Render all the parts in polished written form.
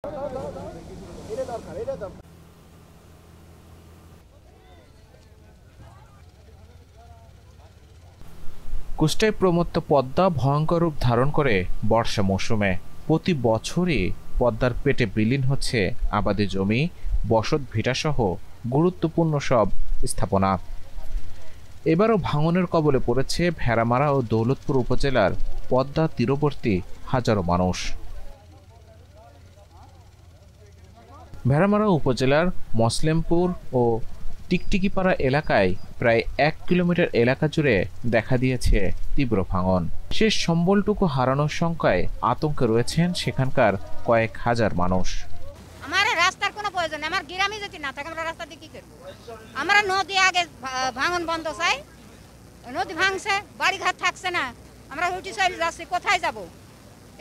কুষ্টায় প্রমত্ত পদ্মা ভয়ঙ্কর রূপ ধারণ করে বর্ষা মৌসুমে। প্রতি বছরই পদ্মার পেটে বিলীন হচ্ছে আবাদি জমি, বসত ভিটাসহ গুরুত্বপূর্ণ সব স্থাপনা। এবারও ভাঙনের কবলে পড়েছে ভেড়ামারা ও দৌলতপুর উপজেলার পদ্মা তীরবর্তী হাজারো মানুষ। ভেড়ামারা উপজেলার মসলেমপুর ও টিকটিকিপাড়া এলাকায় প্রায় ১ কিলোমিটার এলাকা জুড়ে দেখা দিয়েছে তীব্র ভাঙন। শেষ সম্বলটুকু হারানোর শঙ্কায় আতঙ্কে রয়েছেন সেখানকার কয়েক হাজার মানুষ। আমার রাস্তার কোনো প্রয়োজন নেই, আমার গ্রামে যদি না থাকে আমরা রাস্তা দিয়ে কি করবো? আমরা নদী আগে ভাঙন বন্ধ চাই, নদী ভাঙছে, বাড়িঘর থাকছে না, আমরা উঠি চলে যাচ্ছি, কোথায় যাব?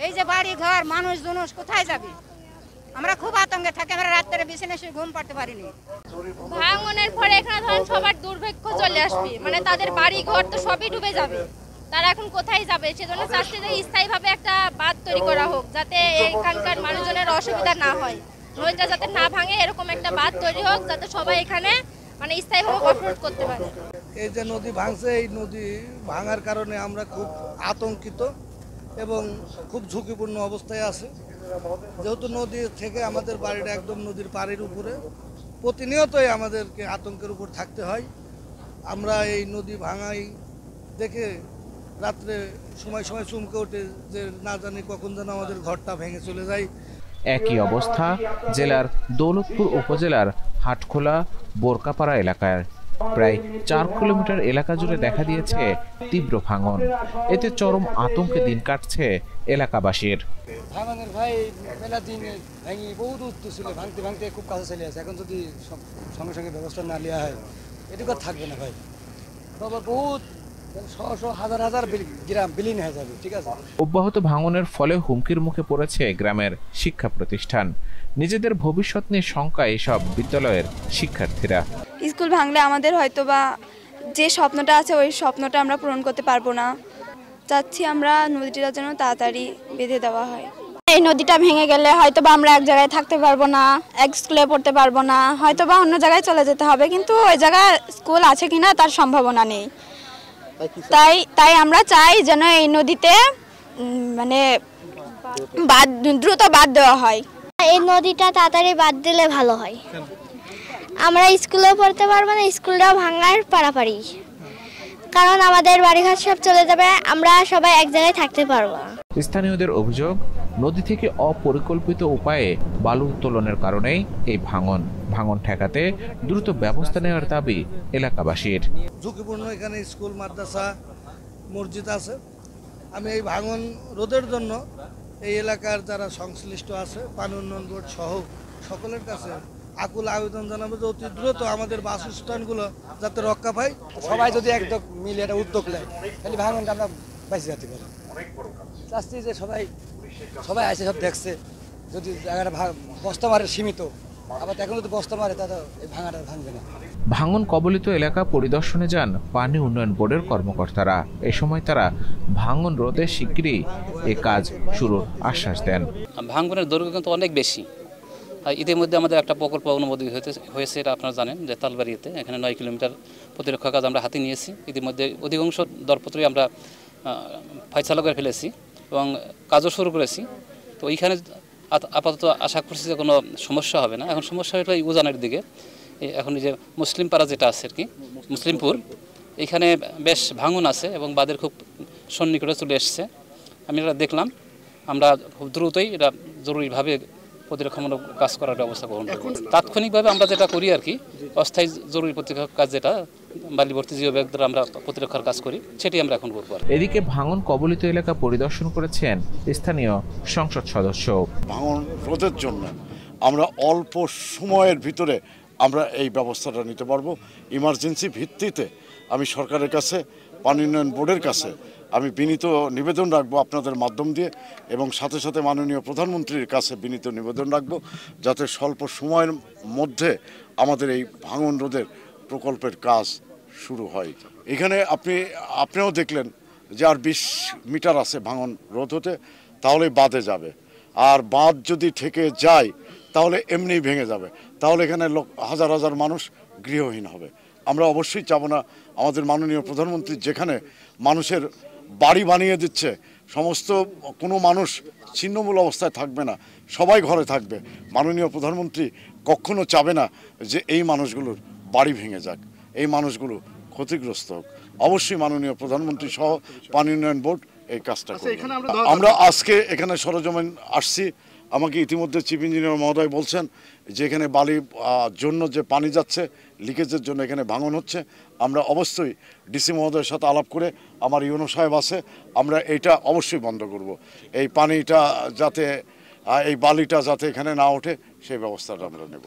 এই যে বাড়ি ঘর মানুষ জুনুষ কোথায় যাবে? আমরা খুব আতঙ্কে থাকি, আমরা রাত্রে বিছানে শুয়ে ঘুম পাড়তে পারিনি। ভাঙনের পরে এখানে ধরেন সবার দুর্ভিক্ষ চলে আসবে, মানে তাদের বাড়ি ঘর তো সবই ডুবে যাবে। তারা এখন কোথায় যাবে? সেজন্য চাচ্ছি যে স্থায়ীভাবে একটা বাঁধ তৈরি করা হোক, যাতে এখানকার মানুষজনের অসুবিধা না হয়, নদীটা যাতে না ভাঙে, এরকম একটা বাঁধ তৈরি হোক যাতে সবাই এখানে মানে স্থায়ীভাবে অপারেট করতে পারে। এই যে নদী ভাঙছে, এই নদী ভাঙার কারণে আমরা খুব আতঙ্কিত এবং খুব ঝুঁকিপূর্ণ অবস্থায় আছে। যেহেতু নদী থেকে আমাদের বাড়িটা একদম নদীর পাড়ের উপরে, প্রতিনিয়তই আমাদেরকে আতঙ্কের উপর থাকতে হয়। আমরা এই নদী ভাঙাই দেখে রাত্রে সময় সময় চমকে ওঠে যে না জানি কখন যেন আমাদের ঘরটা ভেঙে চলে যায়। একই অবস্থা জেলার দৌলতপুর উপজেলার হাটখোলা বোরকাপাড়া এলাকায়। প্রায় ৪ কিলোমিটার এলাকা জুড়ে দেখা দিয়েছে তীব্র ভাঙন। এতে চরম আতঙ্কে দিন কাটছে এলাকাবাসীর। ভাঙনের ভাই মেলা দিন ভেঙে বহুত উত্তর ছিল, ভাঙতে ভাঙতে খুব কাছে চলে আসে। এখন যদি সঙ্গে সঙ্গে ব্যবস্থা না নেওয়া হয় এটুকু থাকবে না ভাই, বাবা বহুত হাজার হাজার গ্রাম বিলীন হয়ে যাবে। ঠিক আছে, অব্যাহত ভাঙনের ফলে হুমকির মুখে পড়েছে গ্রামের শিক্ষা প্রতিষ্ঠান। নিজেদের ভবিষ্যৎ নিয়ে শঙ্কায় এসব বিদ্যালয়ের শিক্ষার্থীরা। স্কুল ভাঙলে আমাদের হয়তোবা যে স্বপ্নটা আছে ওই স্বপ্নটা আমরা পূরণ করতে পারবো না। চাচ্ছি আমরা নদীটা যেন তাড়াতাড়ি বেঁধে দেওয়া হয়। এই নদীটা ভেঙে গেলে হয়তোবা আমরা এক জায়গায় থাকতে পারবো না, এক স্কুলে পড়তে পারবো না, হয়তোবা অন্য জায়গায় চলে যেতে হবে, কিন্তু ওই জায়গায় স্কুল আছে কিনা তার সম্ভাবনা নেই। তাই আমরা চাই যেন এই নদীতে মানে দ্রুত বাঁধ দেওয়া হয়। এই নদীটা তাড়াতাড়ি বাদ দিলে ভালো হয়। আমরা স্কুলেও পড়তে পারবো না, স্কুলটাও ভাঙার পারাপারি, কারণ আমাদের বাড়িঘর সব চলে যাবে, আমরা সবাই এক জায়গায় থাকতে পারবো না। স্থানীয়দের অভিযোগ, নদী থেকে অপরিকল্পিত উপায়ে বালু উত্তোলনের কারণেই এই ভাঙন ঠেকাতে দ্রুত ব্যবস্থা নেওয়ার দাবি এলাকাবাসীর। ঝুঁকিপূর্ণ এখানে স্কুল, মাদ্রাসা, মসজিদ আছে। আমি এই ভাঙন রোধের জন্য এই এলাকার যারা সংশ্লিষ্ট আছে, পানি উন্নয়ন বোর্ড সহ সকলের কাছে আকুল আবেদন জানাবো যে অতি দ্রুত আমাদের বাসস্থানগুলো যাতে রক্ষা পায়। সবাই যদি একদম মিলে একটা উদ্যোগ নেয় তাহলে ভাঙনটা আমরা বেঁচে যেতে পারি। চাচ্ছি যে সবাই আসে, সব দেখছে, যদি জায়গাটা বস্তা মারে সীমিত, আবার এখন যদি বস্তা মারে তাহলে এই ভাঙাটা ভাঙবে না। ভাঙন কবলিত এলাকা পরিদর্শনে যান পানি উন্নয়ন বোর্ডের কর্মকর্তারা। এ সময় তারা ভাঙন রোধে শিগগিরই এ কাজ শুরুর আশ্বাস দেন। ভাঙনের দৈর্ঘ্য কিন্তু অনেক বেশি। ইতিমধ্যে আমাদের একটা প্রকল্প অনুমোদিত হয়েছে, এটা আপনারা জানেন যে তালবাড়িতে এখানে 9 কিলোমিটার প্রতিরক্ষা কাজ আমরা হাতে নিয়েছি। ইতিমধ্যে অধিকাংশ দরপত্রই আমরা ফয়সালা করে ফেলেছি এবং কাজও শুরু করেছি। তো এইখানে আপাতত আশা করছি যে কোনো সমস্যা হবে না। এখন সমস্যা হলো এই উজানের দিকে। এখন এই যে মুসলিম পাড়া যেটা আছে আর কি, মুসলিমপুর, এইখানে বেশ ভাঙন আছে এবং বাঁধের খুব সন্নিকটে চলে এসছে। আমি এটা দেখলাম, আমরা খুব দ্রুতই এটা জরুরিভাবে প্রতিরক্ষামূলক কাজ করার ব্যবস্থা গ্রহণ করব। তাৎক্ষণিকভাবে আমরা যেটা করি আর কি, অস্থায়ী জরুরি প্রতিরক্ষা কাজ, যেটা বালিবর্তী জিও ব্যাগ দ্বারা আমরা প্রতিরক্ষার কাজ করি, সেটি আমরা এখন করব। এদিকে ভাঙন কবলিত এলাকা পরিদর্শন করেছেন স্থানীয় সংসদ সদস্য। ভাঙন রোধের জন্য আমরা অল্প সময়ের ভিতরে আমরা এই ব্যবস্থাটা নিতে পারবো। ইমার্জেন্সি ভিত্তিতে আমি সরকারের কাছে, পানি উন্নয়ন বোর্ডের কাছে আমি বিনীত নিবেদন রাখবো আপনাদের মাধ্যম দিয়ে, এবং সাথে সাথে মাননীয় প্রধানমন্ত্রীর কাছে বিনীত নিবেদন রাখবো যাতে স্বল্প সময়ের মধ্যে আমাদের এই ভাঙন রোধের প্রকল্পের কাজ শুরু হয়। এখানে আপনিও দেখলেন যে আর 20 মিটার আছে ভাঙন রোধ হতে, তাহলেই বাঁধে যাবে। আর বাঁধ যদি ঠেকে যায় তাহলে এমনিই ভেঙে যাবে, তাহলে এখানে হাজার হাজার মানুষ গৃহহীন হবে। আমরা অবশ্যই চাবো না আমাদের মাননীয় প্রধানমন্ত্রী যেখানে মানুষের বাড়ি বানিয়ে দিচ্ছে, সমস্ত কোনো মানুষ ছিন্নমূল অবস্থায় থাকবে না, সবাই ঘরে থাকবে। মাননীয় প্রধানমন্ত্রী কখনো চাবে না যে এই মানুষগুলোর বাড়ি ভেঙে যাক, এই মানুষগুলো ক্ষতিগ্রস্ত হোক। অবশ্যই মাননীয় প্রধানমন্ত্রী সহ পানি উন্নয়ন বোর্ড এই কাজটা করবে। আমরা আজকে এখানে সরজমিন আসছি, আমাকে ইতিমধ্যে চিফ ইঞ্জিনিয়ার মহোদয় বলছেন যে এখানে বালির জন্য যে পানি যাচ্ছে, লিকেজের জন্য এখানে ভাঙন হচ্ছে। আমরা অবশ্যই ডিসি মহোদয়ের সাথে আলাপ করে, আমার ইউনো সাহেব আছে, আমরা এটা অবশ্যই বন্ধ করব। এই পানিটা যাতে, এই বালিটা যাতে এখানে না ওঠে সেই ব্যবস্থাটা আমরা নেব।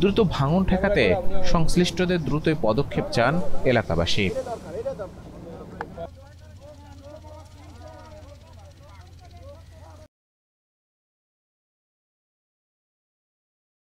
দ্রুত ভাঙন ঠেকাতে সংশ্লিষ্টদের দ্রুতই পদক্ষেপ চান এলাকাবাসী।